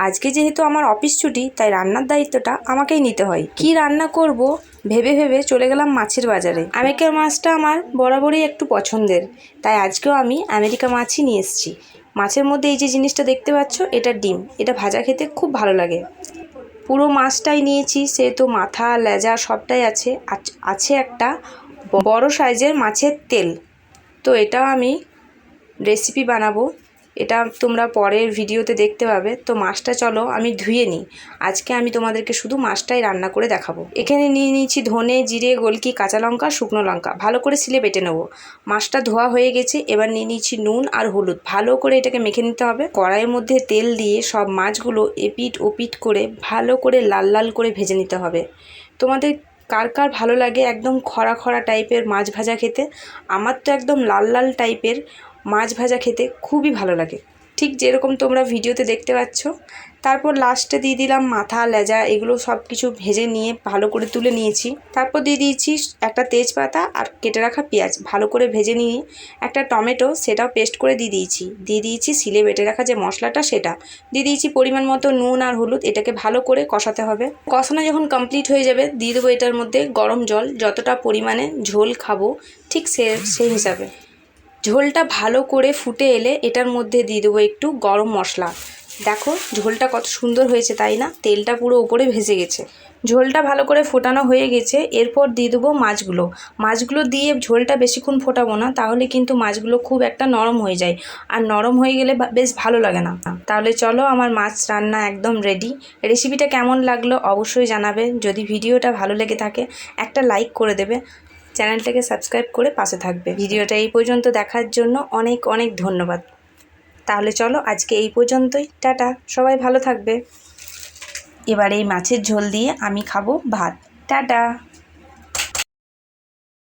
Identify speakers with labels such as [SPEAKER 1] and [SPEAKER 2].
[SPEAKER 1] আজকে যেহেতু আমার অফিস ছুটি, তাই রান্নার দায়িত্বটা আমাকেই নিতে হয়। কি রান্না করব ভেবে ভেবে চলে গেলাম মাছের বাজারে। আমেরিকার মাছটা আমার বরাবরই একটু পছন্দের, তাই আজকেও আমি আমেরিকা মাছই নিয়ে এসেছি। মাছের মধ্যে এই যে জিনিসটা দেখতে পাচ্ছ, এটা ডিম। এটা ভাজা খেতে খুব ভালো লাগে। পুরো মাছটাই নিয়েছি, সেহেতু মাথা লেজা সবটাই আছে। আছে একটা বড় সাইজের মাছের তেল। তো এটাও আমি রেসিপি বানাবো, এটা তোমরা পরের ভিডিওতে দেখতে পাবে। তো মাছটা চলো আমি ধুয়ে নিই। আজকে আমি তোমাদেরকে শুধু মাছটাই রান্না করে দেখাবো। এখানে নিয়ে নিয়েছি ধনে, জিরে, গোলকি, কাঁচা লঙ্কা, শুকনো লঙ্কা, ভালো করে সিলে বেটে নেবো। মাছটা ধোয়া হয়ে গেছে। এবার নিয়ে নিয়েছি নুন আর হলুদ, ভালো করে এটাকে মেখে নিতে হবে। কড়াইয়ের মধ্যে তেল দিয়ে সব মাছগুলো এপিট ওপিট করে ভালো করে লাল লাল করে ভেজে নিতে হবে। তোমাদের কার কার ভালো লাগে একদম খরা খরা টাইপের মাছ ভাজা খেতে? আমার তো একদম লাল লাল টাইপের মাছ ভাজা খেতে খুবই ভালো লাগে, ঠিক যেরকম তোমরা ভিডিওতে দেখতে পাচ্ছ। তারপর লাস্টে দিয়ে দিলাম মাথা, লেজা, এগুলো সব কিছু ভেজে নিয়ে ভালো করে তুলে নিয়েছি। তারপর দিয়ে দিয়েছি একটা তেজপাতা আর কেটে রাখা পেঁয়াজ, ভালো করে ভেজে নিয়ে একটা টমেটো, সেটাও পেস্ট করে দিয়ে দিয়েছি সিলে বেটে রাখা যে মশলাটা, সেটা দিয়ে দিয়েছি। পরিমাণ মতো নুন আর হলুদ, এটাকে ভালো করে কষাতে হবে। কষানো যখন কমপ্লিট হয়ে যাবে, দিয়ে দেবো এটার মধ্যে গরম জল, যতটা পরিমাণে ঝোল খাবো ঠিক সেই হিসাবে। ঝোলটা ভালো করে ফুটে এলে এটার মধ্যে দিয়ে দেবো একটু গরম মশলা। দেখো ঝোলটা কত সুন্দর হয়েছে, তাই না? তেলটা পুরো উপরে ভেসে গেছে। ঝোলটা ভালো করে ফোটানো হয়ে গেছে। এরপর দিয়ে দেবো মাছগুলো দিয়ে ঝোলটা বেশিক্ষণ ফোটাবো না, তাহলে কিন্তু মাছগুলো খুব একটা নরম হয়ে যায়, আর নরম হয়ে গেলে বেশ ভালো লাগে না। তাহলে চলো, আমার মাছ রান্না একদম রেডি। রেসিপিটা কেমন লাগলো অবশ্যই জানাবে। যদি ভিডিওটা ভালো লেগে থাকে একটা লাইক করে দেবে, চ্যানেলটাকে সাবস্ক্রাইব করে পাশে থাকবে। ভিডিওটা এই পর্যন্ত দেখার জন্য অনেক অনেক ধন্যবাদ। তাহলে চলো আজকে এই পর্যন্তই, টাটা, সবাই ভালো থাকবে। এবার এই মাছের ঝোল দিয়ে আমি খাবো ভাত। টাটা।